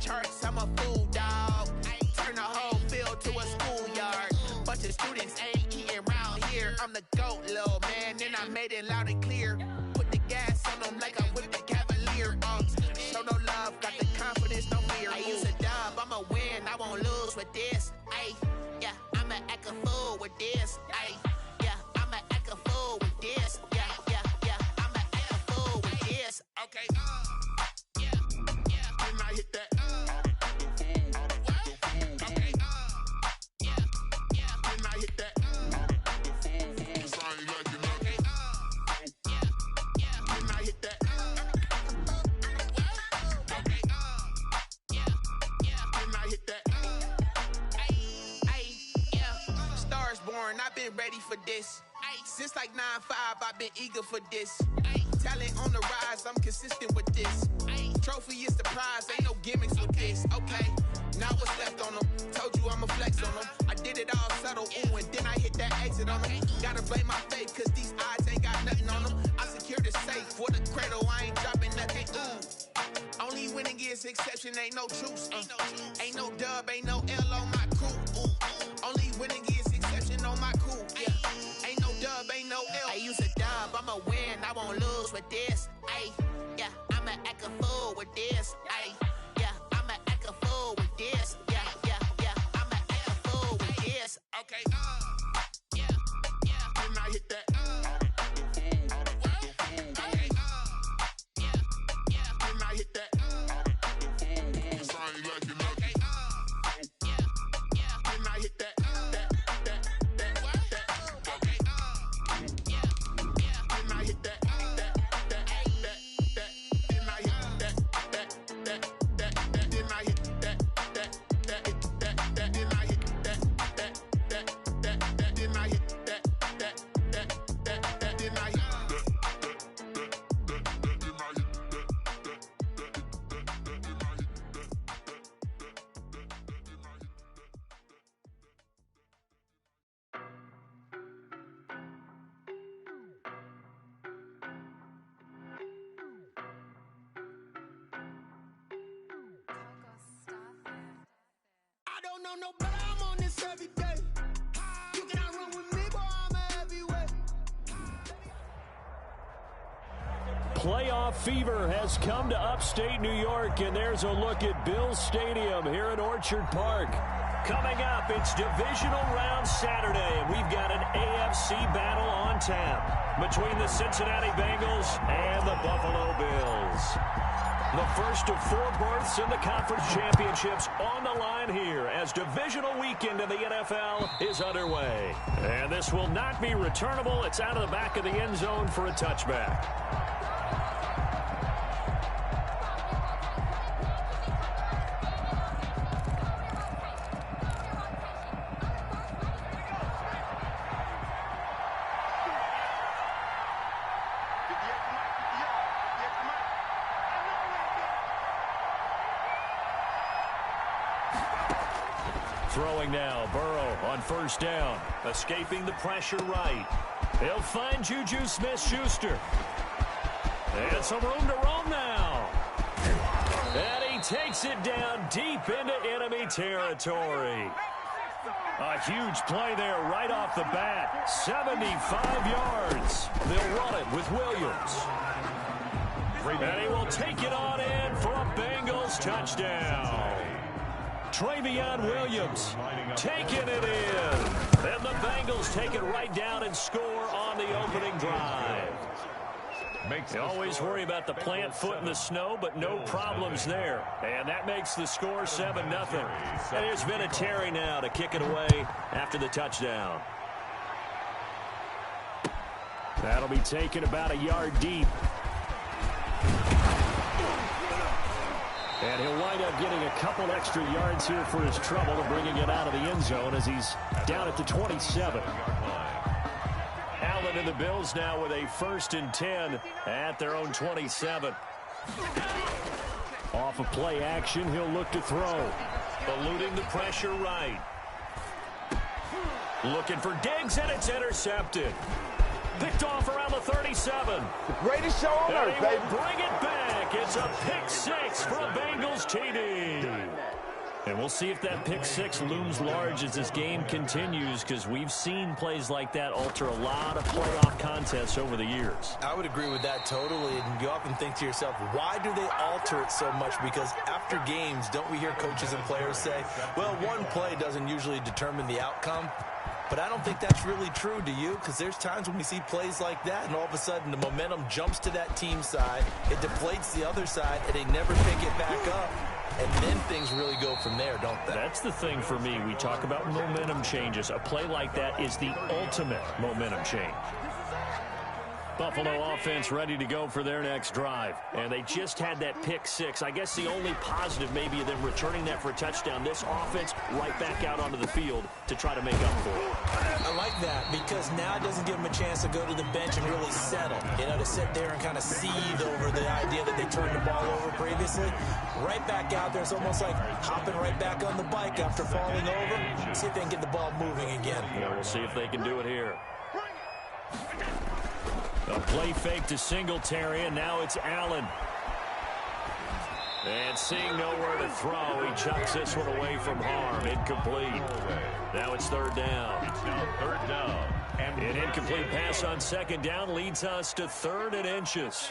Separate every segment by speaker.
Speaker 1: charts, I'm a fool, dog. Turn the whole field to a schoolyard. Bunch of students ain't eating round here. I'm the GOAT, little man, and I made it loud and clear. Put the gas on them like I whipped the Cavalier. Show no love, got the confidence, no fear. I use a dub, I'ma win, I won't lose with this. Ay, yeah, I'ma act a fool with this. Ay, yeah, I'ma act a fool with this. Yeah, yeah, yeah, I'ma act a fool with this. Okay, yeah, yeah, can I hit that? Okay, yeah, yeah, can I hit that? Cause I ain't like it. Okay, yeah, yeah, can I hit that? Okay, yeah, yeah, can I hit that? Ay, yeah, stars born, I've been ready for this. Since like 9-5, I've been eager for this. Talent on the rise, I'm consistent with this. Trophy is the prize, ain't no gimmicks with this. Okay, now what's left on them? Told you I'ma flex on them. I did it all subtle, ooh, and then I hit that exit on them. Gotta blame my faith, cause these odds ain't got nothing on them. I secure the safe for the cradle, I ain't dropping nothing, ooh. Only winning is exception, ain't no truce. Ain't no dub, ain't no L on my crew. Ooh. Only winning is exception on my crew. Yeah. Ain't no dub, ain't no L. I use a dub, I'ma win, I won't lose with this. Ay, yeah, I'ma act a fool with this. Ay, yeah, I'ma act a fool with this. Yeah, yeah, yeah, I'ma act a fool with this. Okay, yeah, yeah, can I hit that? Okay, yeah, yeah, can I hit that? Cause I ain't like it. Okay, yeah, yeah, can I hit that? No, but I'm on this every day. You cannot run with me, boy, I'm a heavyweight.
Speaker 2: Playoff fever has come to upstate New York, and there's a look at Bills Stadium here in Orchard Park. Coming up, it's divisional round Saturday, and we've got an AFC battle on tap between the Cincinnati Bengals and the Buffalo Bills. The first of 4 berths in the conference championships on the line here as divisional weekend in the NFL is underway. And this will not be returnable. It's out of the back of the end zone for a touchback. Throwing now, Burrow on first down, escaping the pressure right. He'll find Juju Smith-Schuster. And some room to roam now. And he takes it down deep into enemy territory. A huge play there right off the bat. 75 yards. They'll run it with Williams. And he will take it on in for a Bengals touchdown. Travion Williams taking it in. And the Bengals take it right down and score on the opening drive. They always worry about the plant foot in the snow, but no problems there. And that makes the score 7-0. And there's been a Terry now to kick it away after the touchdown. That'll be taken about a yard deep. And he'll wind up getting a couple extra yards here for his trouble and bringing it out of the end zone as he's down at the 27. Allen and the Bills now with a 1st and 10 at their own 27. Off of play action, he'll look to throw. Eluding the pressure right. Looking for Diggs, and it's intercepted. Picked off around the 37.
Speaker 3: The greatest show on earth, baby.
Speaker 2: Bring it back. It's a pick six for a Bengals TD. And we'll see if that pick six looms large as this game continues, because we've seen plays like that alter a lot of playoff contests over the years.
Speaker 4: I would agree with that totally. And you often think to yourself, why do they alter it so much? Because after games, don't we hear coaches and players say, well, one play doesn't usually determine the outcome? But I don't think that's really true, do you? Because there's times when we see plays like that, and all of a sudden the momentum jumps to that team side, it deflates the other side, and they never pick it back up. And then things really go from there, don't they?
Speaker 2: That's the thing for me. We talk about momentum changes. A play like that is the ultimate momentum change. Buffalo offense ready to go for their next drive. And they just had that pick six. I guess the only positive maybe of them returning that for a touchdown. This offense right back out onto the field to try to make up for it.
Speaker 4: I like that, because now it doesn't give them a chance to go to the bench and really settle. You know, to sit there and kind of seethe over the idea that they turned the ball over previously. Right back out there. It's almost like hopping right back on the bike after falling over. See if they can get the ball moving again.
Speaker 2: Yeah, we'll see if they can do it here. A play fake to Singletary, and now it's Allen. And seeing nowhere to throw, he chucks this one away from harm. Incomplete. Now it's third down.
Speaker 5: Third down.
Speaker 2: An incomplete pass on second down leads us to 3rd and inches.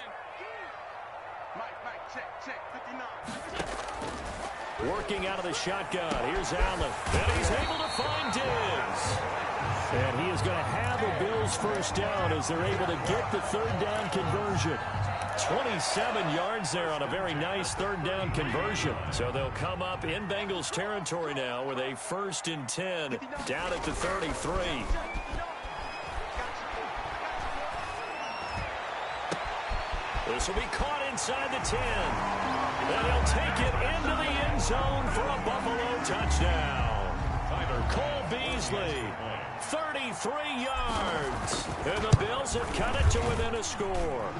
Speaker 2: Working out of the shotgun. Here's Allen. And he's able to find Diggs. And he is going to have a Bills first down as they're able to get the 3rd down conversion. 27 yards there on a very nice 3rd down conversion. So they'll come up in Bengals territory now with a 1st and 10 down at the 33. This will be caught inside the 10. And he'll take it into the end zone for a Buffalo touchdown. Cole Beasley, 33 yards. And the Bills have cut it to within a score.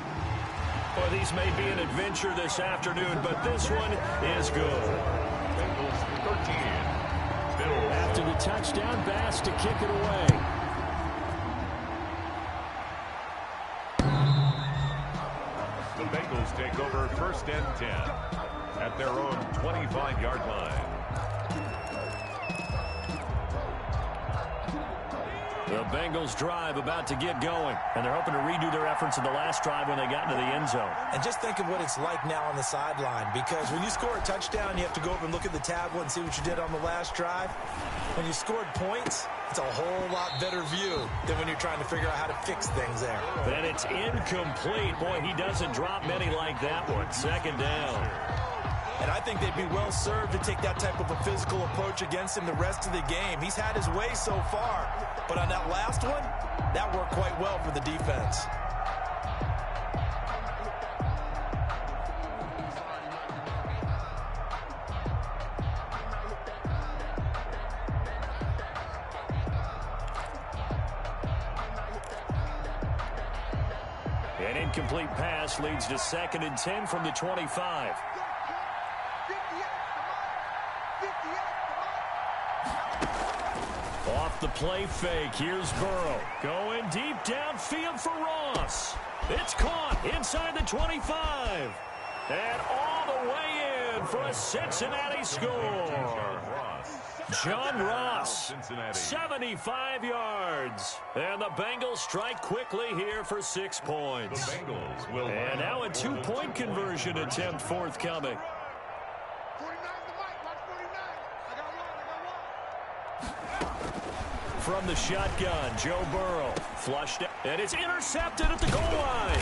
Speaker 2: Well, these may be an adventure this afternoon, but this one is good.
Speaker 5: Bengals 13. Bills.
Speaker 2: After the touchdown, Bass to kick it away.
Speaker 5: The Bengals take over 1st and 10 at their own 25-yard line.
Speaker 2: The Bengals drive about to get going, and they're hoping to redo their efforts in the last drive when they got into the end zone.
Speaker 4: And just think of what it's like now on the sideline, because when you score a touchdown, you have to go over and look at the tablet and see what you did on the last drive. When you scored points, it's a whole lot better view than when you're trying to figure out how to fix things there.
Speaker 2: And it's incomplete. Boy, he doesn't drop many like that one. 2nd down.
Speaker 4: And I think they'd be well served to take that type of a physical approach against him the rest of the game. He's had his way so far, but on that last one, that worked quite well for the defense.
Speaker 2: An incomplete pass leads to 2nd and 10 from the 25. Off the play fake, here's Burrow. Going deep downfield for Ross. It's caught inside the 25. And all the way in for a Cincinnati score. John Ross, 75 yards. And the Bengals strike quickly here for 6 points.
Speaker 5: The Bengals will.
Speaker 2: And now a 2-point conversion attempt forthcoming. From the shotgun, Joe Burrow flushed it, and it's intercepted at the goal line.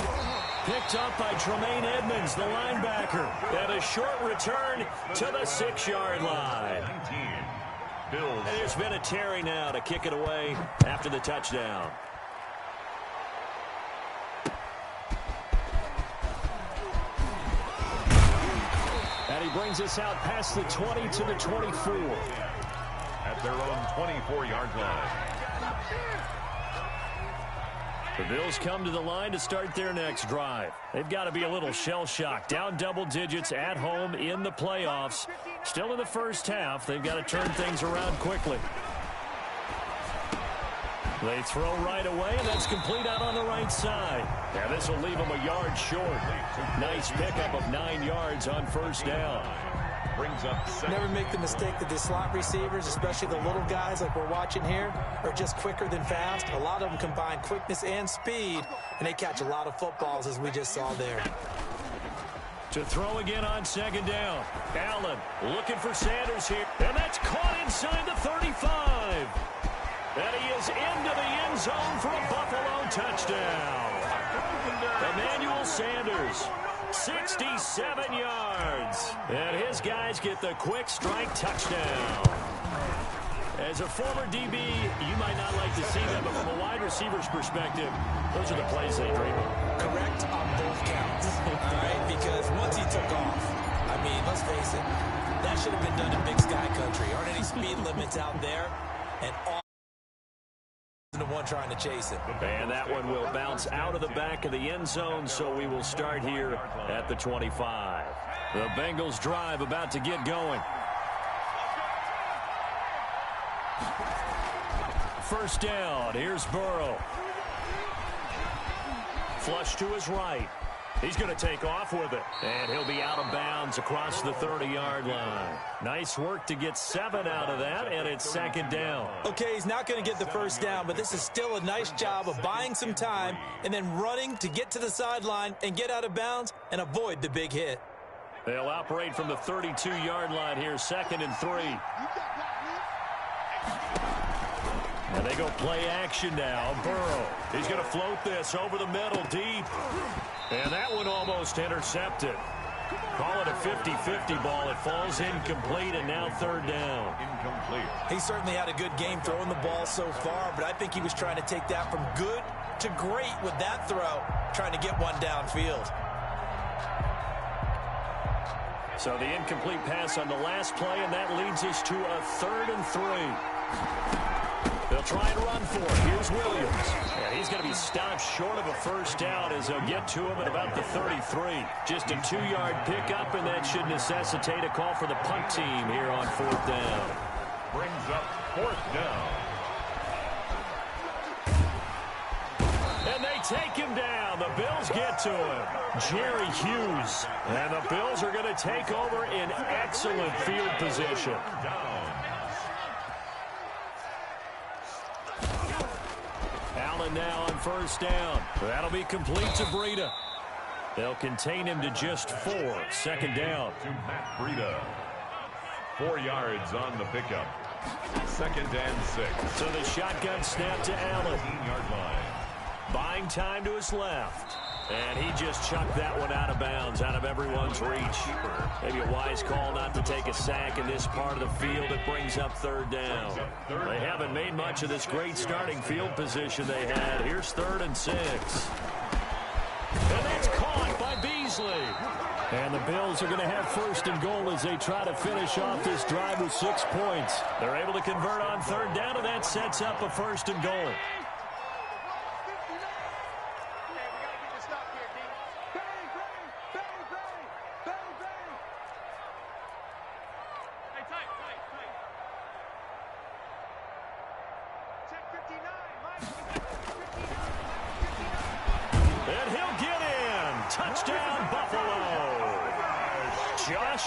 Speaker 2: Picked up by Tremaine Edmonds, the linebacker, and a short return to the 6-yard line.
Speaker 5: 19. Bills.
Speaker 2: And there's been a Terry now to kick it away after the touchdown. And he brings us out past the 20 to the 24.
Speaker 5: At their own 24-yard line.
Speaker 2: The Bills come to the line to start their next drive. They've got to be a little shell-shocked. Down double digits at home in the playoffs. Still in the first half. They've got to turn things around quickly. They throw right away, and that's complete out on the right side. Yeah, this will leave them a yard short. Nice pickup of 9 yards on first down.
Speaker 5: Brings up second.
Speaker 4: Never make the mistake that the slot receivers, especially the little guys like we're watching here, are just quicker than fast. A lot of them combine quickness and speed, and they catch a lot of footballs, as we just saw there.
Speaker 2: To throw again on second down. Allen looking for Sanders here, and that's caught inside the 35. And he is into the end zone for a Buffalo touchdown. Emmanuel Sanders, 67 yards. And his guys get the quick strike touchdown. As a former DB, you might not like to see that, but from a wide receiver's perspective, those are the plays they dream of.
Speaker 4: Correct on both counts, all right? Because once he took off, I mean, let's face it, that should have been done in Big Sky Country. Aren't any speed limits out there? And all the one trying to chase him.
Speaker 2: And that one will bounce out of the back of the end zone, so we will start here at the 25. The Bengals drive about to get going. First down, here's Burrow. Flush to his right. He's going to take off with it. And he'll be out of bounds across the 30-yard line. Nice work to get 7 out of that, and it's second down.
Speaker 4: Okay, he's not going to get the first down, but this is still a nice job of buying some time and then running to get to the sideline and get out of bounds and avoid the big hit.
Speaker 2: They'll operate from the 32-yard line here, 2nd and 3. And they go play action now. Burrow, he's going to float this over the middle deep. And that one almost intercepted. Call it a 50-50 ball. It falls incomplete, and now third down.
Speaker 5: Incomplete.
Speaker 4: He certainly had a good game throwing the ball so far, but I think he was trying to take that from good to great with that throw, trying to get one downfield.
Speaker 2: So the incomplete pass on the last play, and that leads us to a 3rd and 3. They'll try and run for it. Here's Williams. And he's going to be stopped short of a first down as they'll get to him at about the 33. Just a 2-yard pickup, and that should necessitate a call for the punt team here on 4th down.
Speaker 5: Brings up 4th down.
Speaker 2: And they take him down. The Bills get to him. Jerry Hughes. And the Bills are going to take over in excellent field position. Allen now on first down. That'll be complete to Breida. They'll contain him to just 4. 2nd down.
Speaker 5: To Matt Breida. 4 yards on the pickup. 2nd and 6.
Speaker 2: So the shotgun snap to Allen.
Speaker 5: 15-yard line.
Speaker 2: Buying time to his left. And he just chucked that one out of bounds, out of everyone's reach. Maybe a wise call not to take a sack in this part of the field. It brings up 3rd down. They haven't made much of this great starting field position they had. Here's 3rd and 6. And that's caught by Beasley. And the Bills are going to have 1st and goal as they try to finish off this drive with 6 points. They're able to convert on 3rd down, and that sets up a 1st and goal.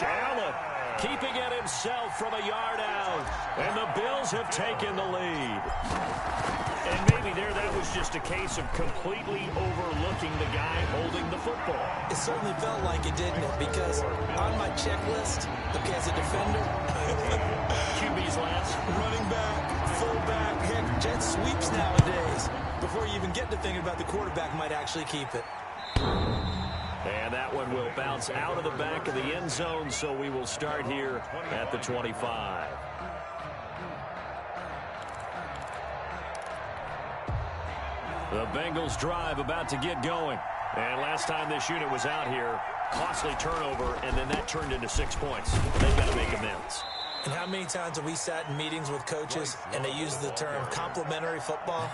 Speaker 2: Allen keeping it himself from a yard out. And the Bills have taken the lead. And maybe there that was just a case of completely overlooking the guy holding the football.
Speaker 4: It certainly felt like it, didn't it? Because on my checklist, okay, as a defender,
Speaker 2: QB's last.
Speaker 4: Running back, fullback, heck, jet sweeps nowadays. Before you even get to thinking about the quarterback might actually keep it.
Speaker 2: And that one will bounce out of the back of the end zone, so we will start here at the 25. The Bengals drive about to get going. And last time this unit was out here, costly turnover, and then that turned into 6 points. They've got to make amends.
Speaker 4: And how many times have we sat in meetings with coaches and they use the term complementary football?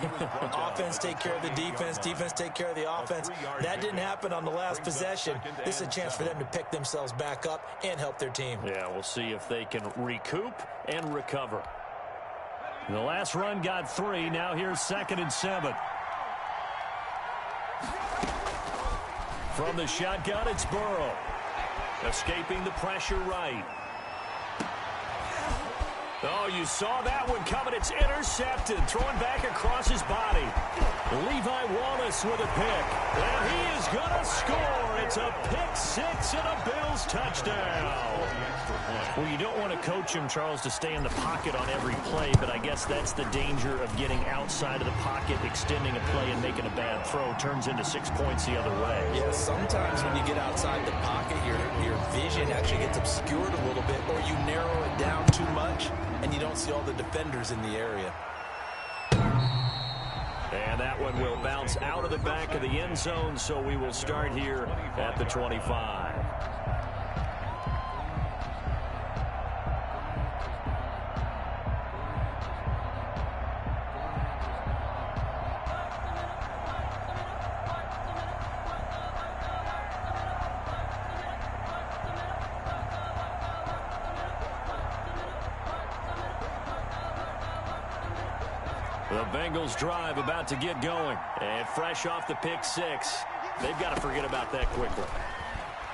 Speaker 4: Offense take care of the defense, defense take care of the offense. That didn't happen on the last possession. This is a chance for them to pick themselves back up and help their team.
Speaker 2: Yeah, we'll see if they can recoup and recover. The last run got 3. Now here's 2nd and 7. From the shotgun, it's Burrow. Escaping the pressure right. Oh, you saw that one coming. It's intercepted. Throwing back across his body. Levi Wallace with a pick. And he is going to score. It's a pick 6 and a Bills touchdown. Well, you don't want to coach him, Charles, to stay in the pocket on every play, but I guess that's the danger of getting outside of the pocket, extending a play, and making a bad throw. Turns into 6 points the other way.
Speaker 4: Yeah, sometimes when you get outside the pocket, your vision actually gets obscured a little bit, or you narrow it down too much, and you don't see all the defenders in the area.
Speaker 2: And that one will bounce out of the back of the end zone, so we will start here at the 25. The Bengals drive about to get going. And fresh off the pick 6. They've got to forget about that quickly.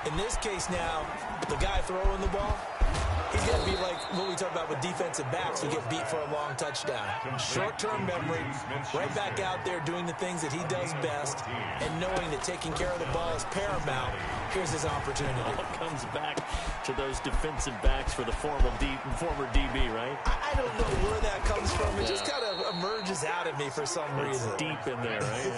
Speaker 4: In this case now, the guy throwing the ball, he's going to be like what we talk about with defensive backs who get beat for a long touchdown. Short-term memory, right back out there doing the things that he does best, and knowing that taking care of the ball is paramount. Here's his opportunity.
Speaker 2: All comes back to those defensive backs for the former DB, right?
Speaker 4: I don't know where that comes from. It just kind of emerges out of me for some reason.
Speaker 2: It's deep in there, right?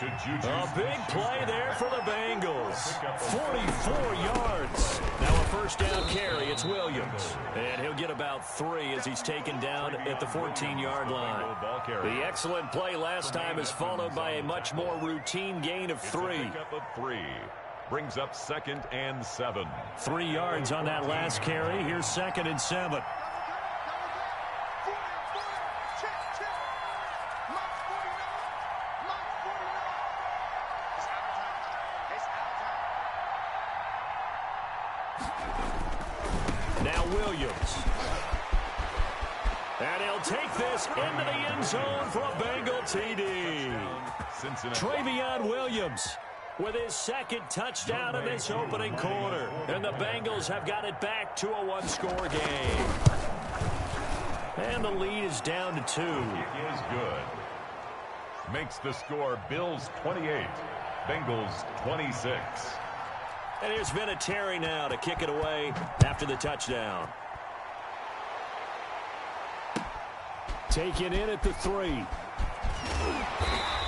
Speaker 2: A big play there for the Bengals. 44 yards. Now a first down carry. It's Williams. And he'll get about 3 as he's taken down at the 14-yard line. The excellent play last time is followed by a much more routine gain of 3.
Speaker 5: Brings up 2nd and 7.
Speaker 2: 3 yards on that last carry. Here's 2nd and 7. Now Williams. And he'll take this into the end zone for a Bengal TD. Travion Williams with his 2nd touchdown in this opening quarter. And the Bengals have got it back to a 1-score game. And the lead is down to 2.
Speaker 5: It is good. Makes the score Bills 28, Bengals 26.
Speaker 2: And here's Vinatieri now to kick it away after the touchdown. Taken in at the 3.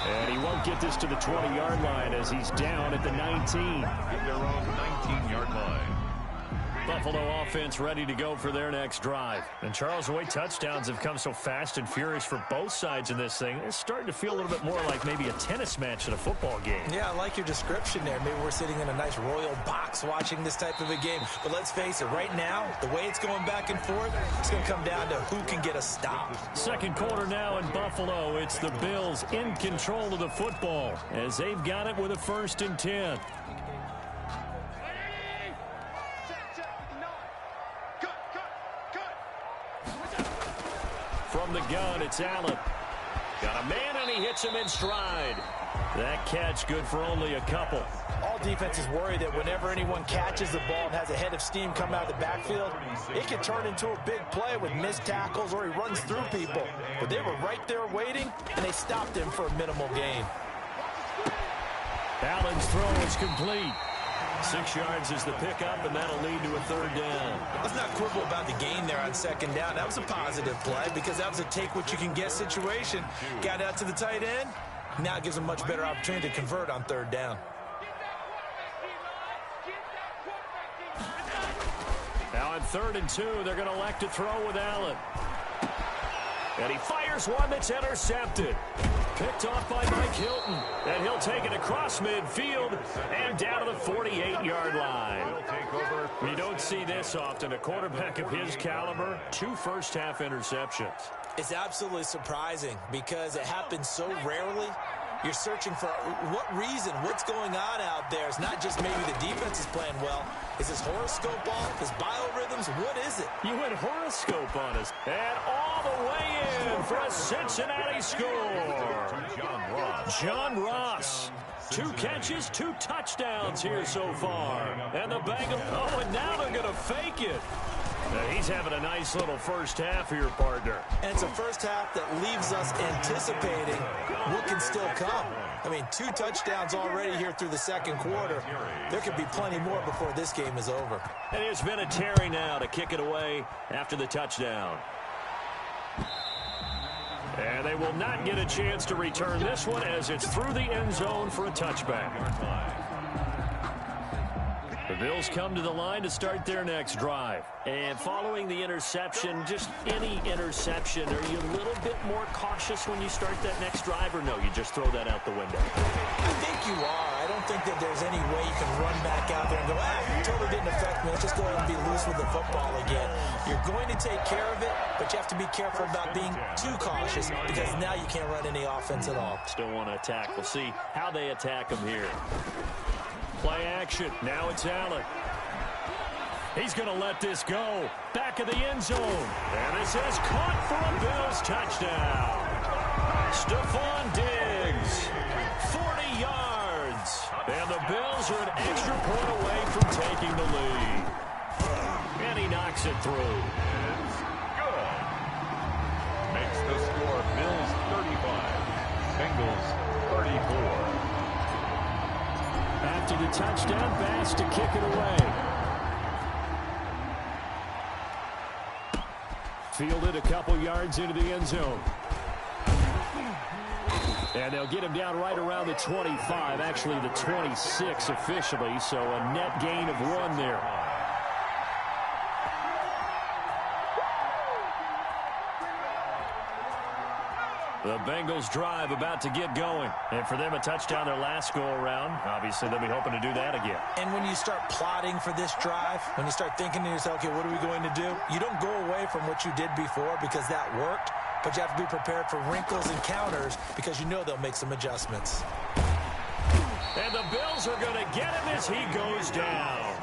Speaker 2: And he won't get this to the 20-yard line as he's down at the 19.
Speaker 5: At their own 19-yard line.
Speaker 2: Buffalo offense ready to go for their next drive. And Charles, the way touchdowns have come so fast and furious for both sides in this thing, it's starting to feel a little bit more like maybe a tennis match at a football game.
Speaker 4: Yeah, I like your description there. Maybe we're sitting in a nice royal box watching this type of a game. But let's face it, right now, the way it's going back and forth, it's going to come down to who can get a stop.
Speaker 2: Second quarter now in Buffalo. It's the Bills in control of the football as they've got it with a 1st and 10. From the gun, it's Allen. Got a man, and he hits him in stride. That catch good for only a couple.
Speaker 4: All defenses worry that whenever anyone catches the ball and has a head of steam come out of the backfield, it can turn into a big play with missed tackles or he runs through people. But they were right there waiting, and they stopped him for a minimal gain.
Speaker 2: Allen's throw is complete. 6 yards is the pickup, and that'll lead to a 3rd down.
Speaker 4: Let's not quibble about the gain there on 2nd down. That was a positive play because that was a take-what-you-can-get situation. Got out to the tight end. Now it gives them a much better opportunity to convert on 3rd down.
Speaker 2: Now on 3rd and 2, they're going to elect to throw with Allen. And he fires one that's intercepted. Picked off by Mike Hilton. And he'll take it across midfield and down to the 48-yard line. We don't see this often. A quarterback of his caliber, 2 first-half interceptions.
Speaker 4: It's absolutely surprising because it happens so rarely. You're searching for what reason, what's going on out there. It's not just maybe the defense is playing well. Is this horoscope off? Is biorhythms? What is it?
Speaker 2: You went horoscope on us. And all the way in for a Cincinnati score. John Ross. 2 catches, 2 touchdowns here so far. And the Bengals, oh, and now they're going to fake it. Now he's having a nice little first half here, partner.
Speaker 4: And it's a first half that leaves us anticipating what can still come. I mean, 2 touchdowns already here through the second quarter. There could be plenty more before this game is over.
Speaker 2: And it's been a Terry now to kick it away after the touchdown. And they will not get a chance to return this one as it's through the end zone for a touchback. The Bills come to the line to start their next drive. And following the interception, just any interception, are you a little bit more cautious when you start that next drive, or no, you just throw that out the window?
Speaker 4: I think you are. I don't think that there's any way you can run back out there and go, it totally didn't affect me. Let's just go ahead and be loose with the football again. You're going to take care of it, but you have to be careful about being too cautious because now you can't run any offense at all.
Speaker 2: Still want to attack. We'll see how they attack them here. Play action. Now it's Allen. He's going to let this go. Back of the end zone. And this is caught for a Bills touchdown. Stephon Diggs. 40 yards. And the Bills are an extra point away from taking the lead. And he knocks it through.
Speaker 5: It's good. Makes the score Bills 35. Bengals 34.
Speaker 2: After the touchdown, Bass to kick it away. Fielded a couple yards into the end zone. And they'll get him down right around the 25, actually the 26 officially, so a net gain of 1 there. The Bengals drive about to get going. And for them, a touchdown their last go-around. Obviously, they'll be hoping to do that again.
Speaker 4: And when you start plotting for this drive, when you start thinking to yourself, okay, what are we going to do? You don't go away from what you did before because that worked, but you have to be prepared for wrinkles and counters because you know they'll make some adjustments.
Speaker 2: And the Bills are going to get him as he goes down.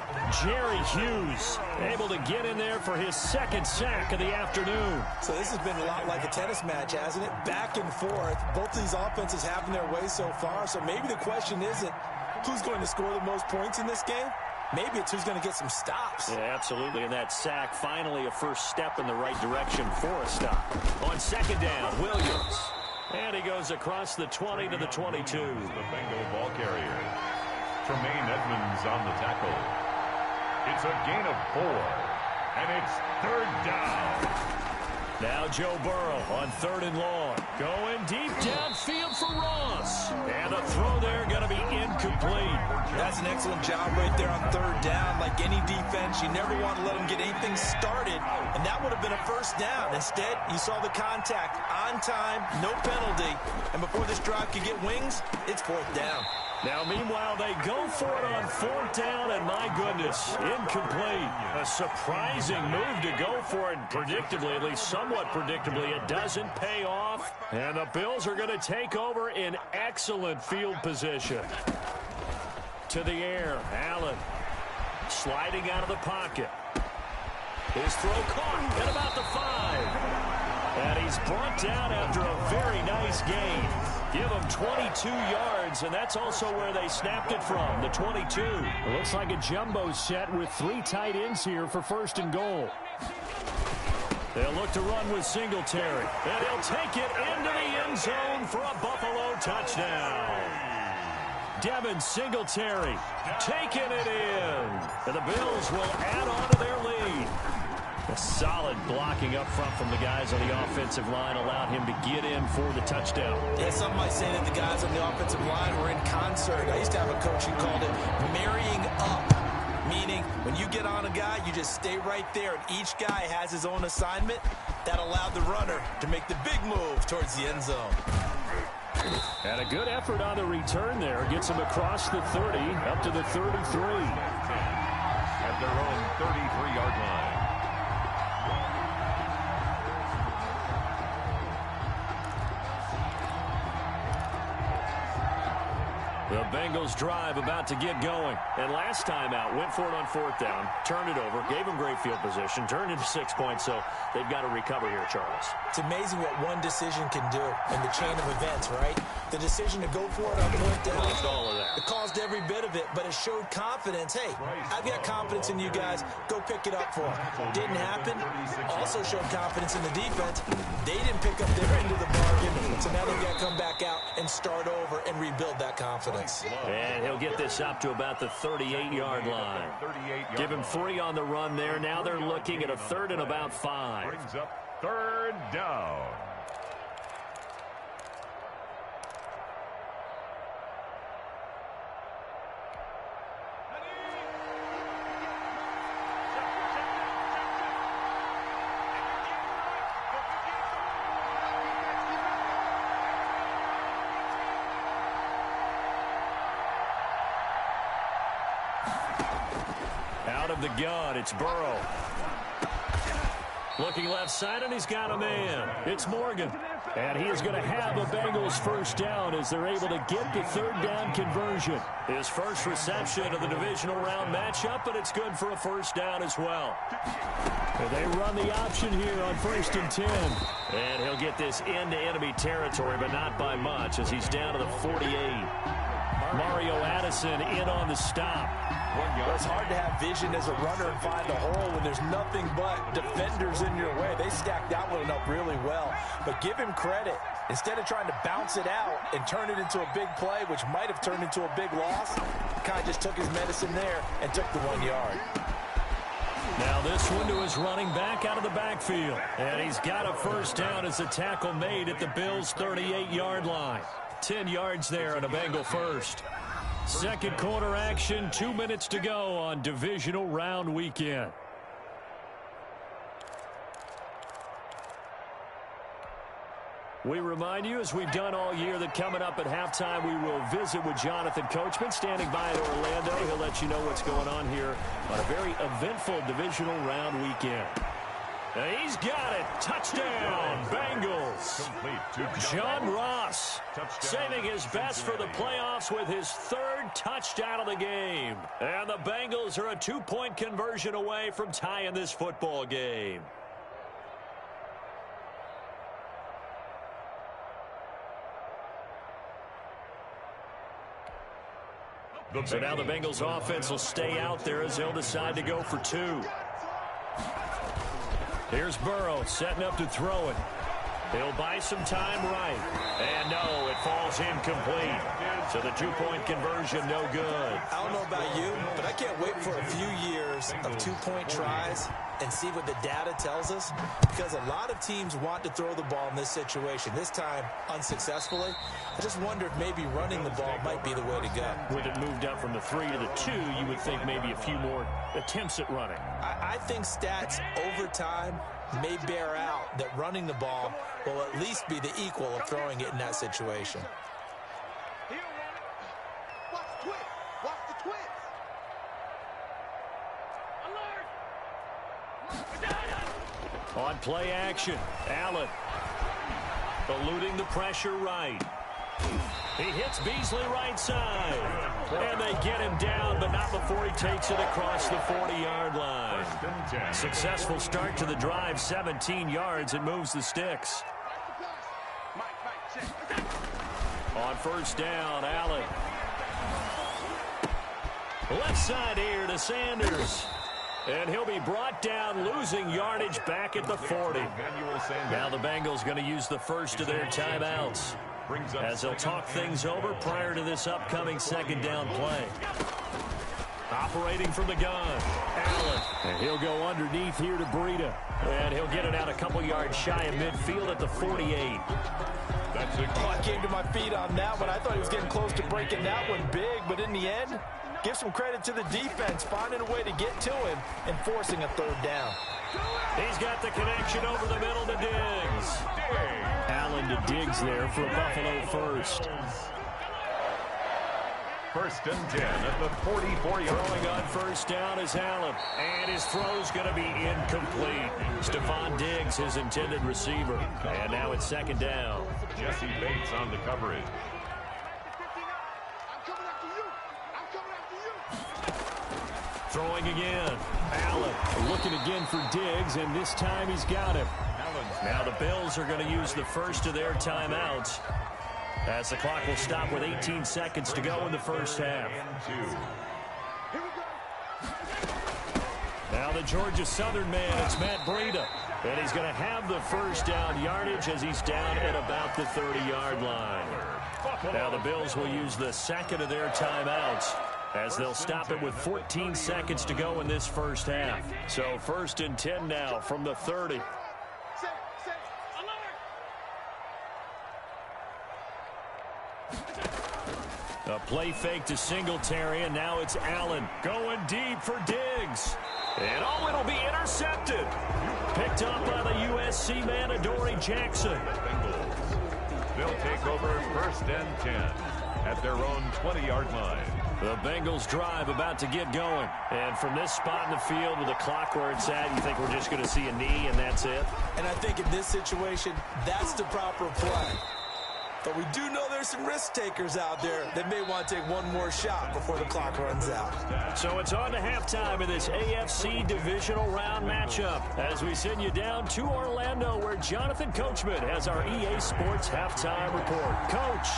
Speaker 2: Jerry Hughes able to get in there for his second sack of the afternoon.
Speaker 4: So this has been a lot like a tennis match, hasn't it? Back and forth. Both of these offenses having their way so far. So maybe the question isn't who's going to score the most points in this game. Maybe it's who's going to get some stops.
Speaker 2: Yeah, absolutely. And that sack, finally a first step in the right direction for a stop. On second down, Williams. And he goes across the 20 to the 22.
Speaker 5: The Bengal ball carrier. Tremaine Edmonds on the tackle. It's a gain of 4. And it's third down.
Speaker 2: Now Joe Burrow on 3rd and long. Going deep downfield for Ross. And a throw there going to be incomplete.
Speaker 4: That's an excellent job right there on 3rd down. Like any defense, you never want to let them get anything started. And that would have been a first down. Instead, you saw the contact on time, no penalty. And before this drive could get wings, it's 4th down.
Speaker 2: Now, meanwhile, they go for it on 4th down, and my goodness, incomplete. A surprising move to go for it, predictably, at least somewhat predictably. It doesn't pay off, and the Bills are going to take over in excellent field position. To the air, Allen sliding out of the pocket. His throw caught at about the 5. And he's brought down after a very nice gain. Give him 22 yards, and that's also where they snapped it from, the 22. It looks like a jumbo set with 3 tight ends here for 1st and goal. They'll look to run with Singletary, and he'll take it into the end zone for a Buffalo touchdown. Devin Singletary taking it in, and the Bills will add on to their lead. A solid blocking up front from the guys on the offensive line allowed him to get in for the touchdown.
Speaker 4: Yeah, some might say that the guys on the offensive line were in concert. I used to have a coach who called it marrying up, meaning when you get on a guy, you just stay right there, and each guy has his own assignment. That allowed the runner to make the big move towards the end zone.
Speaker 2: And a good effort on the return there. Gets him across the 30, up to the 33.
Speaker 5: At their own 33-yard line.
Speaker 2: The Bengals drive about to get going. And last time out, went for it on 4th down, turned it over, gave them great field position, turned into 6 points, so they've got to recover here, Charles.
Speaker 4: It's amazing what one decision can do in the chain of events, right? The decision to go for it on 4th down.
Speaker 2: Caused all of that.
Speaker 4: It caused every bit of it, but it showed confidence. Hey, I've got confidence in you guys. Go pick it up for them. Didn't happen. Also showed confidence in the defense. They didn't pick up their end of the bargain, so now they've got to come back out and start over and rebuild that confidence.
Speaker 2: And he'll get this up to about the 38-yard line. Give him 3 on the run there. Now they're looking at a 3rd and about 5.
Speaker 5: Brings up 3rd down.
Speaker 2: Out of the gun, it's Burrow. Looking left side, and he's got a man. It's Morgan. And he is going to have a Bengals 1st down as they're able to get the 3rd down conversion. His first reception of the divisional round matchup, but it's good for a 1st down as well. And they run the option here on 1st and 10. And he'll get this into enemy territory, but not by much as he's down to the 48. Mario Addison in on the stop.
Speaker 4: Well, it's hard to have vision as a runner and find a hole when there's nothing but defenders in your way. They stacked that one up really well. But give him credit. Instead of trying to bounce it out and turn it into a big play, which might have turned into a big loss, kind of just took his medicine there and took the 1 yard.
Speaker 2: Now this one to his running back out of the backfield. And he's got a 1st down as a tackle made at the Bills' 38-yard line. 10 yards there on a Bengal 1st. 2nd quarter action, 2 minutes to go on divisional round weekend. We remind you, as we've done all year, that coming up at halftime, we will visit with Jonathan Coachman standing by in Orlando. He'll let you know what's going on here on a very eventful divisional round weekend. And he's got it. Touchdown, Bengals. John Ross saving his best for the playoffs with his 3rd touchdown of the game. And the Bengals are a 2-point conversion away from tying this football game. So now the Bengals offense will stay out there as they'll decide to go for 2. Here's Burrow setting up to throw it. He'll buy some time right. And no, it falls incomplete. So the 2-point conversion, no good.
Speaker 4: I don't know about you, but I can't wait for a few years of 2-point tries and see what the data tells us, because a lot of teams want to throw the ball in this situation. This time, unsuccessfully. I just wonder if maybe running the ball might be the way to go.
Speaker 2: With it moved up from the 3 to the 2, you would think maybe a few more attempts at running.
Speaker 4: I think stats over time may bear out that running the ball will at least be the equal of throwing it in that situation.
Speaker 2: On play action, Allen eluding the pressure right. He hits Beasley right side. And they get him down, but not before he takes it across the 40-yard line. Successful start to the drive, 17 yards. It moves the sticks. On 1st down, Allen. Left side here to Sanders. And he'll be brought down, losing yardage back at the 40. Now the Bengals going to use the first of their timeouts as they'll talk things over prior to this upcoming 2nd down play. Operating from the gun, Allen. And he'll go underneath here to Breida. And he'll get it out a couple yards shy of midfield at the 48.
Speaker 5: That's it.
Speaker 4: Oh, I came to my feet on that one. I thought he was getting close to breaking that one big, but in the end, give some credit to the defense, finding a way to get to him and forcing a 3rd down.
Speaker 2: He's got the connection over the middle to Diggs. Allen to Diggs there for a Buffalo 1st.
Speaker 5: 1st and 10 at the 44-yard line.
Speaker 2: Throwing on 1st down is Allen. And his throw's going to be incomplete. Stephon Diggs, his intended receiver. And now it's 2nd down.
Speaker 5: Jesse Bates on the coverage.
Speaker 2: Throwing again. Allen looking again for Diggs, and this time he's got him. Now the Bills are going to use the first of their timeouts as the clock will stop with 18 seconds to go in the first half. Now the Georgia Southern man, it's Matt Breida. And he's going to have the first down yardage as he's down at about the 30-yard line. Now the Bills will use the second of their timeouts as they'll stop it with 14 seconds to go in this first half. So 1st and 10 now from the 30. A play fake to Singletary, and now it's Allen going deep for Diggs. And it'll be intercepted. Picked up by the USC man, Adoree Jackson.
Speaker 5: They'll take over 1st and 10 at their own 20-yard line.
Speaker 2: The Bengals drive about to get going. And from this spot in the field with the clock where it's at, you think we're just going to see a knee and that's it?
Speaker 4: And I think in this situation, that's the proper play. But we do know there's some risk takers out there that may want to take one more shot before the clock runs out.
Speaker 2: So it's on to halftime of this AFC divisional round matchup as we send you down to Orlando where Jonathan Coachman has our EA Sports halftime report. Coach,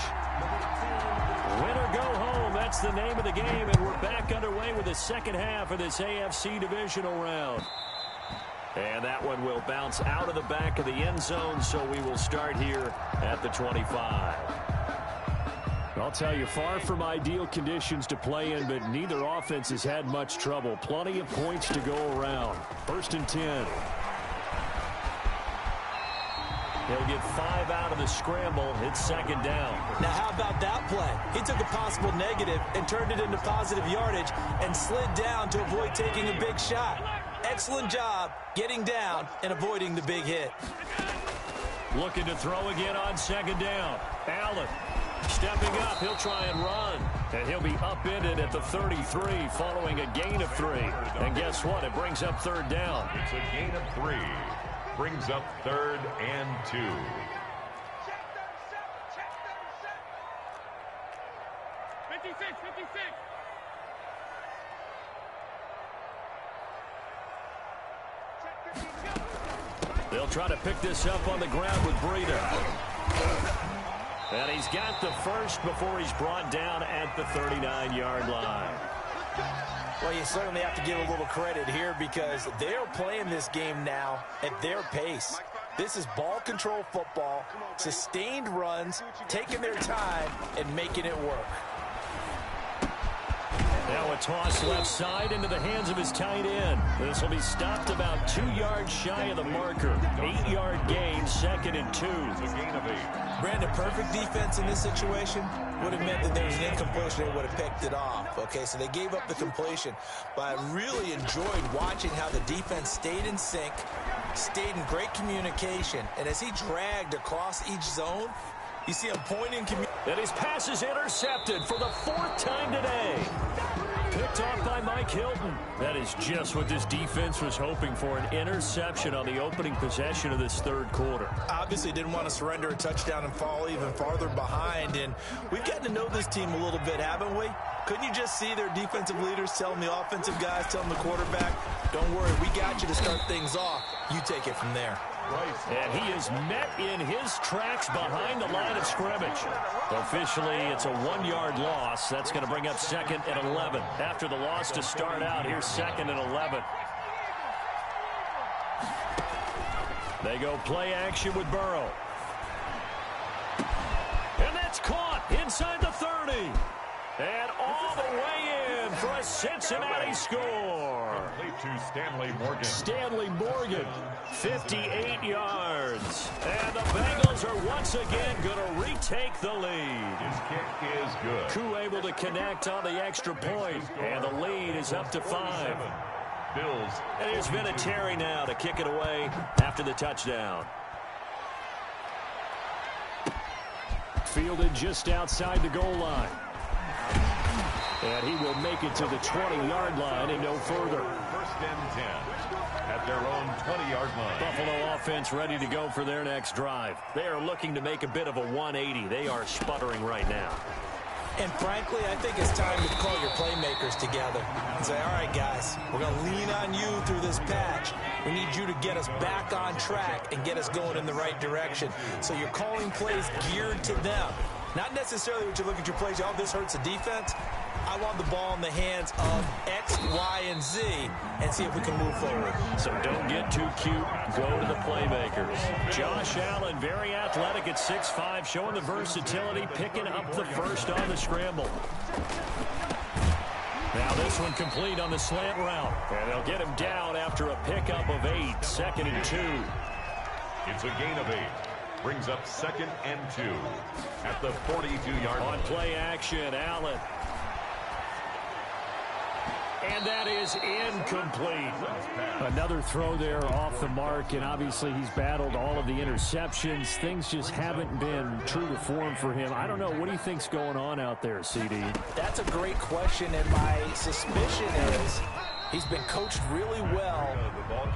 Speaker 2: win or go home, that's the name of the game, and we're back underway with the second half of this AFC divisional round. And that one will bounce out of the back of the end zone, so we will start here at the 25. I'll tell you, far from ideal conditions to play in, but neither offense has had much trouble. Plenty of points to go around. 1st and 10. He'll get 5 out of the scramble. It's 2nd down.
Speaker 4: Now, how about that play? He took a possible negative and turned it into positive yardage and slid down to avoid taking a big shot. Excellent job getting down and avoiding the big hit.
Speaker 2: Looking to throw again on 2nd down. Allen stepping up. He'll try and run. And he'll be upended at the 33 following a gain of 3. And guess what? It brings up 3rd down.
Speaker 5: It's a gain of 3. Brings up 3rd and 2.
Speaker 2: They'll try to pick this up on the ground with Breida. And he's got the first before he's brought down at the 39-yard line.
Speaker 4: Well, you certainly have to give a little credit here because they're playing this game now at their pace. This is ball control football, sustained runs, taking their time, and making it work.
Speaker 2: Now a toss left side into the hands of his tight end. This will be stopped about 2 yards shy of the marker. 8-yard gain, 2nd and 2.
Speaker 5: It's a gain of 8.
Speaker 4: Brandon, perfect defense in this situation would have meant that there was an incompletion. They would have picked it off. Okay, so they gave up the completion. But I really enjoyed watching how the defense stayed in sync, stayed in great communication. And as he dragged across each zone, you see him pointing.
Speaker 2: And his pass is intercepted for the 4th time today. Picked off by Mike Hilton. That is just what this defense was hoping for, an interception on the opening possession of this 3rd quarter.
Speaker 4: Obviously didn't want to surrender a touchdown and fall even farther behind. And we've gotten to know this team a little bit, haven't we? Couldn't you just see their defensive leaders telling the offensive guys, telling the quarterback, don't worry, we got you to start things off. You take it from there.
Speaker 2: And he is met in his tracks behind the line of scrimmage. Officially, it's a 1-yard loss. That's going to bring up 2nd and 11. After the loss to start out, here's 2nd and 11. They go play action with Burrow. And that's caught inside the 30. And all the way in for a Cincinnati score.
Speaker 5: Complete to Stanley Morgan.
Speaker 2: Stanley Morgan, 58 yards. And the Bengals are once again going to retake the lead.
Speaker 5: His kick is good.
Speaker 2: Koo able to connect on the extra point. And the lead is up to 5.
Speaker 5: Bills.
Speaker 2: And here's Vinatieri now to kick it away after the touchdown. Fielded just outside the goal line. And he will make it to the 20-yard line and no further.
Speaker 5: 1st and 10 at their own 20-yard line.
Speaker 2: Buffalo offense ready to go for their next drive. They are looking to make a bit of a 180. They are sputtering right now.
Speaker 4: And frankly, I think it's time to call your playmakers together and say, all right, guys, we're going to lean on you through this patch. We need you to get us back on track and get us going in the right direction. So you're calling plays geared to them. Not necessarily what you look at your plays, oh, this hurts the defense. I want the ball in the hands of X, Y, and Z and see if we can move forward.
Speaker 2: So don't get too cute. Go to the playmakers. Josh Allen, very athletic at 6'5", showing the versatility, picking up the first on the scramble. Now this one complete on the slant route. And they'll get him down after a pickup of 8, 2nd and 2.
Speaker 5: It's a gain of 8. Brings up 2nd and 2 at the 42-yard line.
Speaker 2: On play action, Allen. And that is incomplete.
Speaker 6: Another throw there off the mark, and obviously he's battled all of the interceptions. Things just haven't been true to form for him. I don't know. What do you think's going on out there, CD?
Speaker 4: That's a great question, and my suspicion is he's been coached really well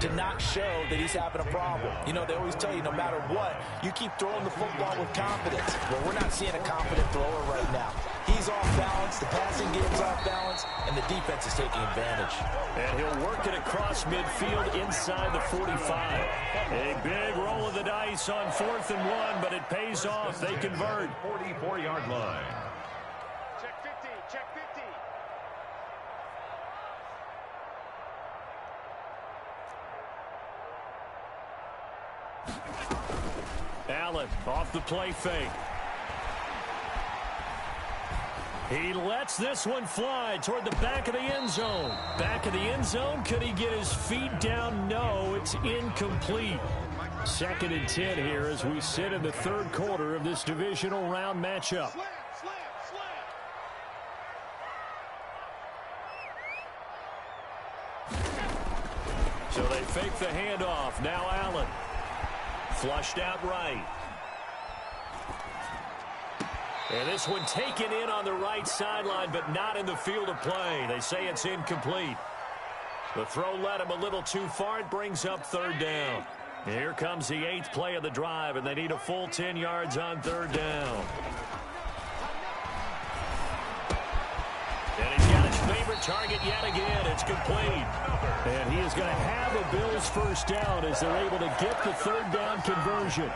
Speaker 4: to not show that he's having a problem. You know, they always tell you no matter what, you keep throwing the football with confidence. Well, we're not seeing a confident thrower right now. He's off balance, the passing game's off balance, and the defense is taking advantage.
Speaker 2: And he'll work it across midfield inside the 45. A big roll of the dice on 4th and 1, but it pays off. They convert.
Speaker 5: 44-yard line.
Speaker 3: Check 50, check 50.
Speaker 2: Allen off the play fake. He lets this one fly toward the back of the end zone. Back of the end zone. Could he get his feet down? No, it's incomplete. 2nd and 10 here as we sit in the 3rd quarter of this divisional round matchup. So they fake the handoff. Now Allen. Flushed out right. And this one taken in on the right sideline, but not in the field of play. They say it's incomplete. The throw led him a little too far. It brings up 3rd down. Here comes the 8th play of the drive, and they need a full 10 yards on 3rd down. And he's got his favorite target yet again. It's complete. And he is going to have a Bills first down as they're able to get the 3rd down conversion.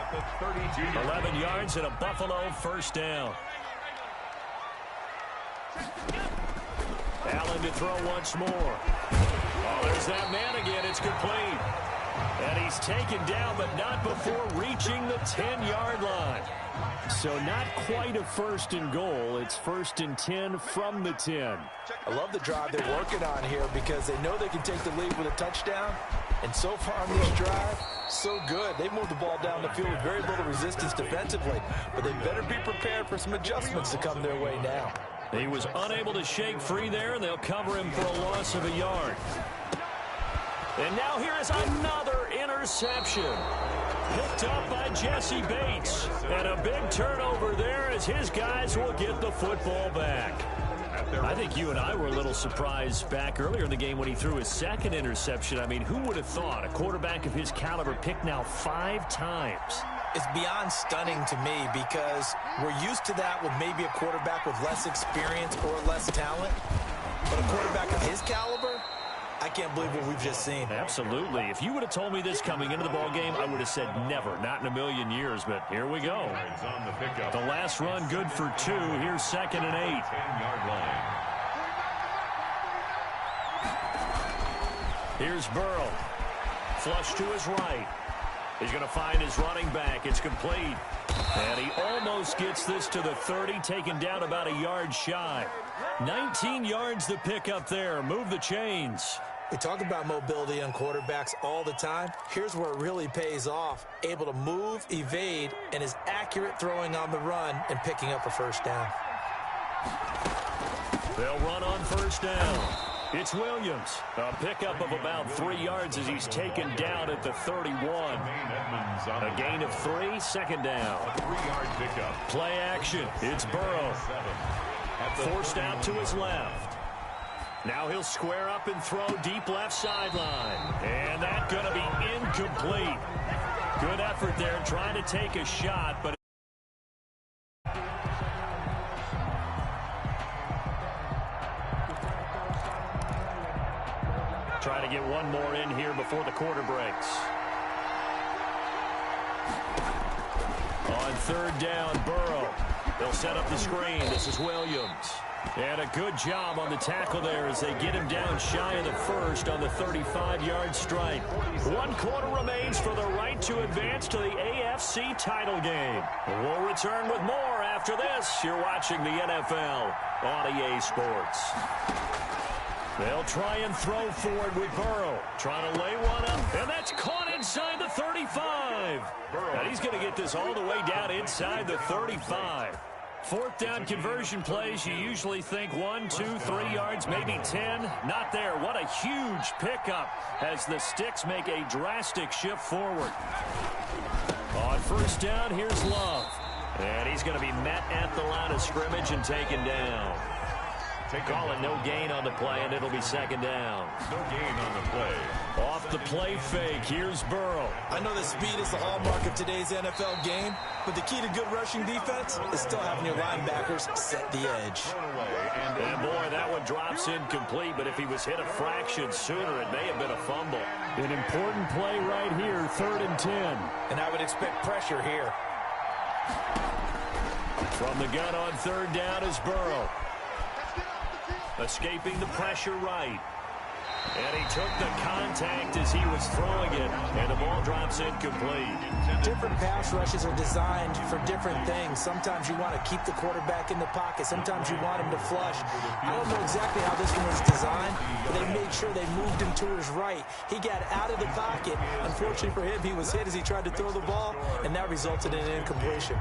Speaker 2: 11 yards and a Buffalo first down. Allen to throw once more. Oh, there's that man again. It's complete. And he's taken down, but not before reaching the 10-yard line.
Speaker 6: So not quite a 1st and goal. It's 1st and 10 from the 10.
Speaker 4: I love the drive they're working on here because they know they can take the lead with a touchdown. And so far on this drive, so good. They moved the ball down the field with very little resistance defensively. But they better be prepared for some adjustments to come their way now.
Speaker 2: He was unable to shake free there, and they'll cover him for a loss of a yard. And now here is another interception. Picked up by Jesse Bates. And a big turnover there as his guys will get the football back. I think you and I were a little surprised back earlier in the game when he threw his 2nd interception. I mean, who would have thought a quarterback of his caliber picked now 5 times?
Speaker 4: It's beyond stunning to me because we're used to that with maybe a quarterback with less experience or less talent. But a quarterback of his caliber, I can't believe what we've just seen.
Speaker 2: Absolutely. If you would have told me this coming into the ball game, I would have said never, not in a million years. But here we go. The last run good for 2. Here's 2nd and 8.
Speaker 5: 10-yard line.
Speaker 2: Here's Burrow. Flush to his right. He's going to find his running back. It's complete. And he almost gets this to the 30, taken down about a yard shy. 19 yards to pick up there. Move the chains.
Speaker 4: We talk about mobility on quarterbacks all the time. Here's where it really pays off. Able to move, evade, and is accurate throwing on the run and picking up a first down.
Speaker 2: They'll run on first down. It's Williams. A pickup of about 3 yards as he's taken down at the 31. A gain of 3, 2nd down.
Speaker 5: A 3-yard pickup.
Speaker 2: Play action. It's Burrow. Forced out to his left. Now he'll square up and throw deep left sideline. And that's going to be incomplete. Good effort there trying to take a shot, but try to get one more in here before the quarter breaks. On third down, Burrow. They'll set up the screen. This is Williams. And a good job on the tackle there as they get him down shy of the first on the 35-yard strike. 1 quarter remains for the right to advance to the AFC title game. We'll return with more after this. You're watching the NFL on EA Sports. They'll try and throw forward with Burrow. Trying to lay one up, and that's caught inside the 35. And he's going to get this all the way down inside the 35. 4th down conversion plays, you usually think 1, 2, 3 yards, maybe 10. Not there. What a huge pickup as the Sticks make a drastic shift forward. On first down, here's Love. And he's going to be met at the line of scrimmage and taken down. Call it no gain on the play, and it'll be 2nd down.
Speaker 5: No gain on the play.
Speaker 2: Off the play fake, here's Burrow.
Speaker 4: I know that speed is the hallmark of today's NFL game, but the key to good rushing defense is still having your linebackers set the edge.
Speaker 2: And boy, that one drops incomplete, but if he was hit a fraction sooner, it may have been a fumble.
Speaker 6: An important play right here, 3rd and 10.
Speaker 4: And I would expect pressure here.
Speaker 2: From the gun on 3rd down is Burrow. Escaping the pressure right. And he took the contact as he was throwing it, and the ball drops incomplete.
Speaker 4: Different pass rushes are designed for different things. Sometimes you want to keep the quarterback in the pocket. Sometimes you want him to flush. I don't know exactly how this one was designed, but they made sure they moved him to his right. He got out of the pocket. Unfortunately for him, he was hit as he tried to throw the ball, and that resulted in an incompletion.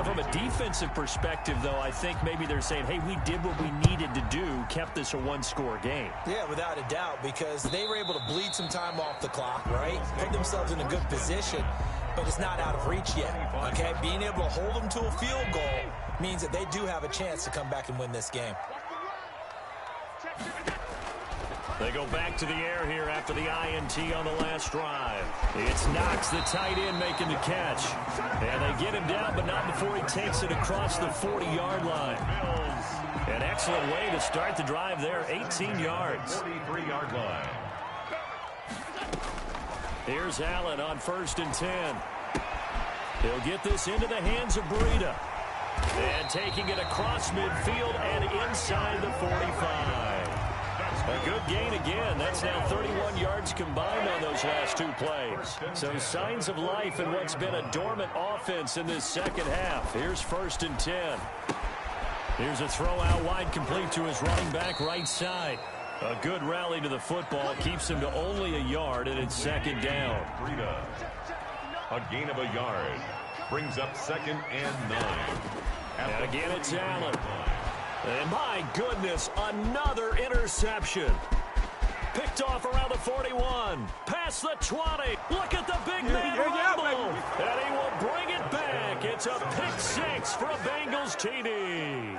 Speaker 2: From a defensive perspective, though, I think maybe they're saying, hey, we did what we needed to do, kept this a 1-score game.
Speaker 4: Yeah, without a doubt, because they were able to bleed some time off the clock, right? Put themselves in a good position, but it's not out of reach yet, okay? Being able to hold them to a field goal means that they do have a chance to come back and win this game.
Speaker 2: They go back to the air here after the INT on the last drive. It's Knox, the tight end, making the catch. And they get him down, but not before he takes it across the 40-yard line. An excellent way to start the drive there, 18 yards.
Speaker 5: 43-yard line.
Speaker 2: Here's Allen on 1st and 10. He'll get this into the hands of Breida. And taking it across midfield and inside the 45. A good gain again. That's now 31 yards combined on those last 2 plays. So signs of life in what's been a dormant offense in this second half. Here's 1st and 10. Here's a throw out wide, complete to his running back right side. A good rally to the football keeps him to only a yard, and it's 2nd down.
Speaker 5: Breida. A gain of a yard. Brings up 2nd and 9.
Speaker 2: And again, it's Allen. And my goodness, another interception. Picked off around the 41. Past the 20. Look at the big man rumble. And he will bring it back. It's a pick 6 for a Bengals TD.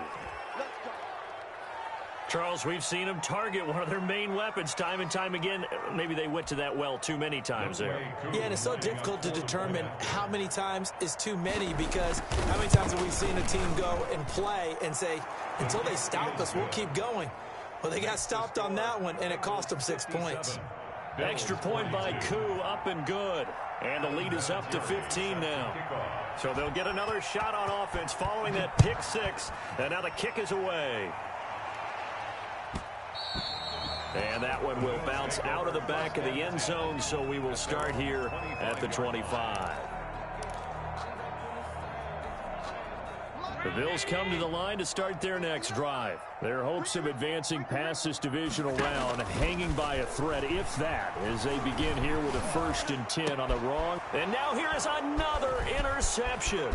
Speaker 2: Charles, we've seen them target one of their main weapons time and time again. Maybe they went to that well too many times there.
Speaker 4: Yeah, and it's so difficult to determine how many times is too many, because how many times have we seen a team go and play and say, until they stop us, we'll keep going. Well, they got stopped on that one, and it cost them 6 points.
Speaker 2: Extra point by Koo, up and good. And the lead is up to 15 now. So they'll get another shot on offense following that pick 6. And now the kick is away. And that one will bounce out of the back of the end zone, so we will start here at the 25. The Bills come to the line to start their next drive. Their hopes of advancing past this divisional round hanging by a thread, if that, as they begin here with a 1st and 10 on the wrong. And now here is another interception.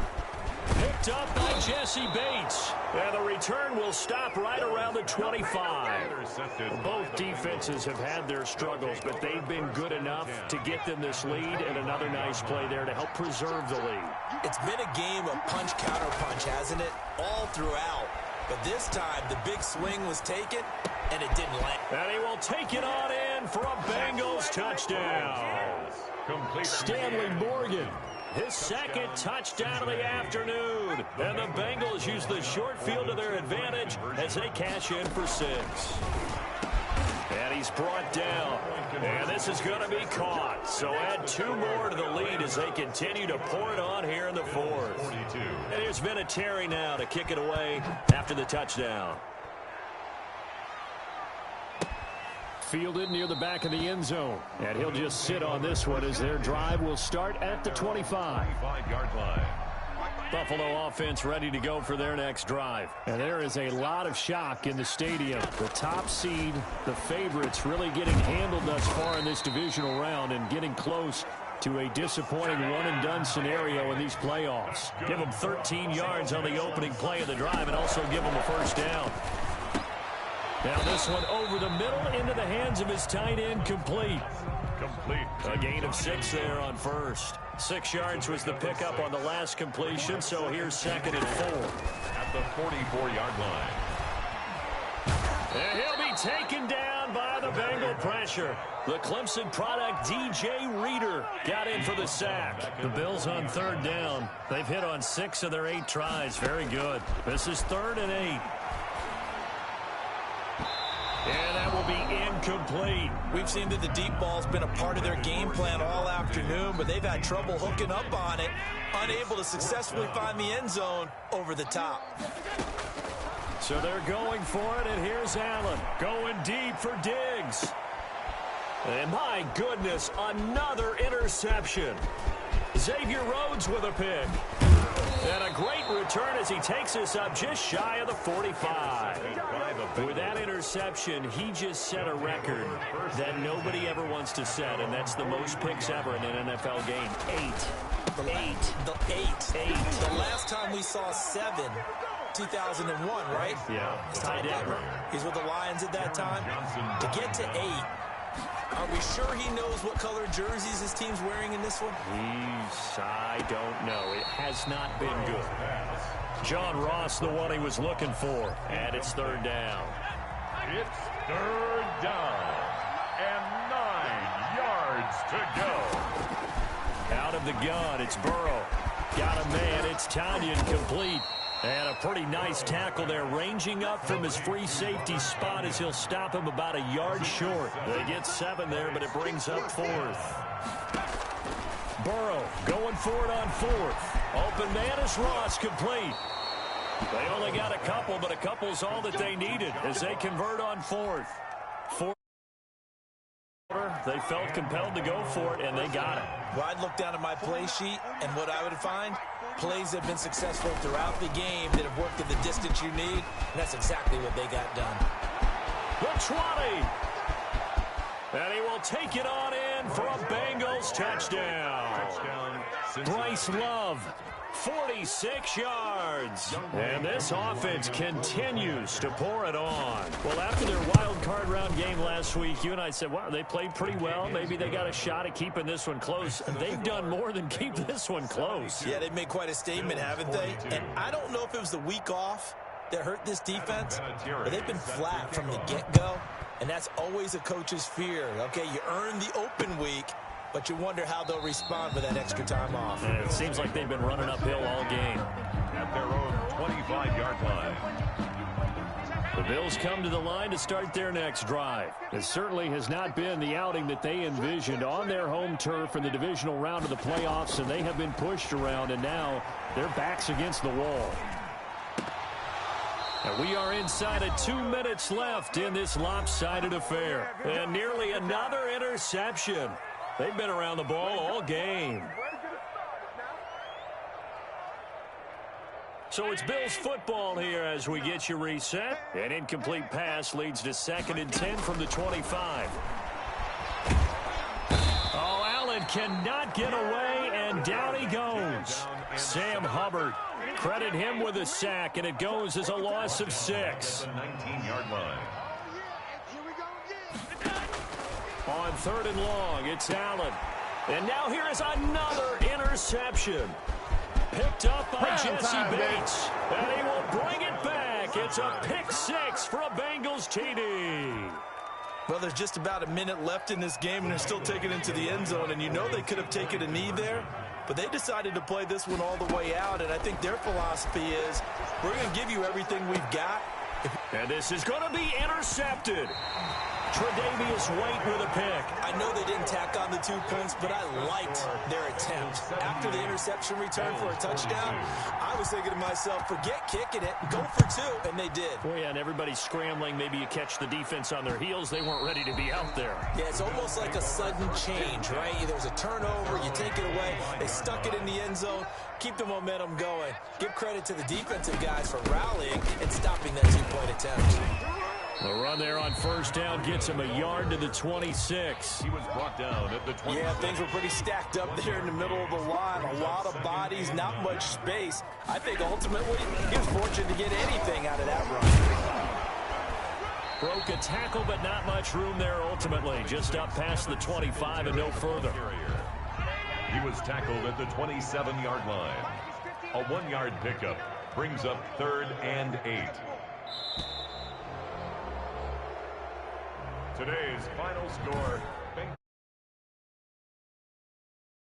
Speaker 2: Picked up by Jesse Bates. And the return will stop right around the 25. Both defenses have had their struggles, but they've been good enough to get them this lead, and another nice play there to help preserve the lead.
Speaker 4: It's been a game of punch-counter-punch, hasn't it? All throughout. But this time, the big swing was taken, and it didn't land.
Speaker 2: And he will take it on in for a Bengals touchdown. Stanley Morgan. His 2nd touchdown of the afternoon. And the Bengals use the short field to their advantage as they cash in for 6. And he he's brought down. And this is going to be caught. So add 2 more to the lead as they continue to pour it on here in the fourth.
Speaker 5: 42.
Speaker 2: And here's Vinatieri now to kick it away after the touchdown.
Speaker 6: Fielded near the back of the end zone. And he'll just sit on this one as their drive will start at the 25.
Speaker 5: 25-yard line.
Speaker 6: Buffalo offense ready to go for their next drive. And there is a lot of shock in the stadium. The top seed, the favorites, really getting handled thus far in this divisional round and getting close to a disappointing one-and-done scenario in these playoffs.
Speaker 2: Give them 13 yards on the opening play of the drive and also give them a first down. Now this one over the middle into the hands of his tight end, complete. A gain of 6 there on first. 6 yards was the pickup on the last completion, so here's 2nd and 4.
Speaker 5: At the 44-yard line.
Speaker 2: And he'll be taken down by the Bengal pressure. The Clemson product, DJ Reader, got in for the sack. The Bills on 3rd down. They've hit on 6 of their 8 tries. Very good. This is 3rd and 8. And that will be incomplete.
Speaker 4: We've seen that the deep ball's been a part of their game plan all afternoon, but they've had trouble hooking up on it, unable to successfully find the end zone over the top.
Speaker 2: So they're going for it, and here's Allen going deep for Diggs. And my goodness, another interception. Xavier Rhodes with a pick. And a great return as he takes us up just shy of the 45. With that interception, he just set a record that nobody ever wants to set, and that's the most picks ever in an NFL game. 8.
Speaker 4: The last time we saw 7, 2001, right?
Speaker 2: Yeah.
Speaker 4: Ty Detmer. He's with the Lions at that time. To get to 8, are we sure he knows what color jerseys his team's wearing in this one?
Speaker 2: I don't know. It has not been good. John Ross, the one he was looking for. And it's 3rd down.
Speaker 5: It's 3rd down. And 9 yards to go.
Speaker 2: Out of the gun, it's Burrow. Got a man, it's Tanyan, complete. And a pretty nice tackle there, ranging up from his free safety spot as he'll stop him about a yard short. They get 7 there, but it brings up 4th. Burrow going for it on 4th. Open man is Ross, complete. They only got a couple, but a couple's all that they needed as they convert on 4th. They felt compelled to go for it, and they got it.
Speaker 4: Well, I'd look down at my play sheet, and what I would find, plays have been successful throughout the game that have worked at the distance you need, and that's exactly what they got done.
Speaker 2: The 20. And he will take it on in for a Bengals touchdown. Bryce Love, 46 yards. And this offense continues to pour it on. Well, after their wild card round game last week, you and I said, wow, they played pretty well. Maybe they got a shot at keeping this one close. They've done more than keep this one close.
Speaker 4: Yeah, they've made quite a statement, haven't they? And I don't know if it was the week off that hurt this defense, but they've been flat from the get-go. And that's always a coach's fear. Okay, you earn the open week, but you wonder how they'll respond with that extra time off.
Speaker 2: And it seems like they've been running uphill all game.
Speaker 5: At their own 25-yard line.
Speaker 6: The Bills come to the line to start their next drive. It certainly has not been the outing that they envisioned on their home turf in the divisional round of the playoffs, and they have been pushed around, and now their backs against the wall. And we are inside of 2 minutes left in this lopsided affair. And nearly another interception. They've been around the ball all game. So it's Bills football here as we get you reset. An incomplete pass leads to 2nd and 10 from the 25. Oh, Allen cannot get away, and down he goes. Sam Hubbard. Credit him with a sack, and it goes as a loss of 6.
Speaker 5: 19-yard line.
Speaker 2: On 3rd and long, it's Allen. And now here is another interception. Picked up by Jesse Bates. And he will bring it back. It's a pick 6 for a Bengals TD.
Speaker 4: Well, there's just about a minute left in this game, and they're still taking it into the end zone. And you know they could have taken a knee there, but they decided to play this one all the way out. And I think their philosophy is, we're going to give you everything we've got.
Speaker 2: And this is going to be intercepted. Tre'Davious White with a pick.
Speaker 4: I know they didn't tack on the 2 points, but I liked their attempt. After the interception return for a touchdown, I was thinking to myself, forget kicking it, go for 2, and they did.
Speaker 2: Well, yeah, and everybody's scrambling. Maybe you catch the defense on their heels. They weren't ready to be out there.
Speaker 4: Yeah, it's almost like a sudden change, right? There's a turnover, you take it away, they stuck it in the end zone, keep the momentum going. Give credit to the defensive guys for rallying and stopping that 2-point attempt.
Speaker 2: The run there on first down gets him a yard to the 26.
Speaker 5: He was brought down at the 20.
Speaker 4: Yeah, things were pretty stacked up there in the middle of the line. A lot of bodies, not much space. I think ultimately he was fortunate to get anything out of that run.
Speaker 2: Broke a tackle, but not much room there ultimately. Just up past the 25 and no further.
Speaker 5: He was tackled at the 27-yard line. A 1-yard pickup brings up 3rd and 8. Today's final score,